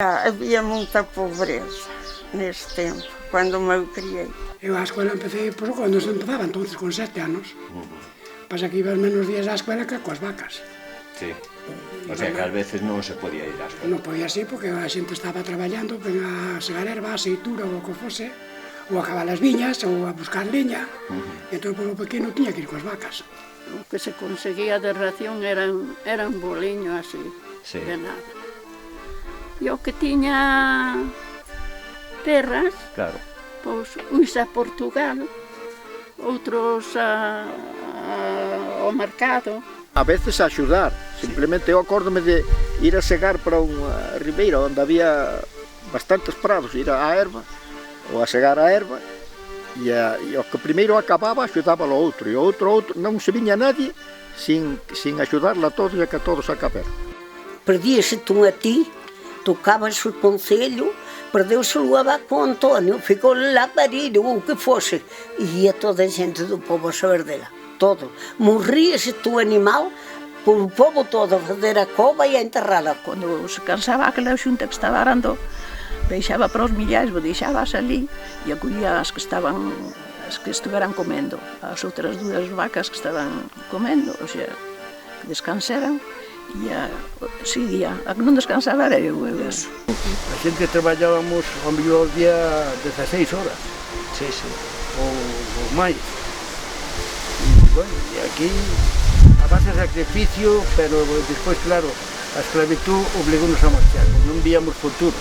Havia muita pobreza nesse tempo, quando eu criei. Eu a escuela empecé, pues, cando se empezaba, entonces, con 7 anos. Pasa que ibas menos días á escuela que coas vacas. Sí. O sea que ás veces non se podía ir á escola. Non podía ser porque a xente estaba traballando, ven a segar erva, a seitura ou o que fose, ou a cavar as viñas, ou a buscar leña. E entón, polo pequeno, tiña que ir coas vacas. O que se conseguía de ración era un boliño así, Sí. de nada. E o que tiña terras, Claro. pois uns a Portugal, outros ao mercado. A veces a axudar, simplemente eu acórdome de ir a segar para unha ribeira onde había bastantes prados, ir á erva, ou a segar a erva, e o que primeiro acababa axudaba ao outro, e o outro non se viña nadie sin axudarla a todos e que a todos acabaran. Perdia-se a ti, tocavas o concelho, perdeu-se o abaco António, ficou lá parido, ou o que fosse, e ia toda a gente do povo a saber dela, todo. Morria-se o animal, por o povo todo a fazer a cova e a enterrala. Cando se cansaba aquela xunta que estaba arando, deixaba para os millais, deixabas ali e acollía as que estiveran comendo, as outras dúas vacas que estaban comendo, o sea, que descansaran. E seguía, a que non descansaba era eu. A xente traballábamos ao mellor día 16 horas. Sí, sí. Ou máis. E, bueno, e aquí a base de sacrificio, pero despois, claro, a esclavitud obligounos a marchar, non víamos futuro.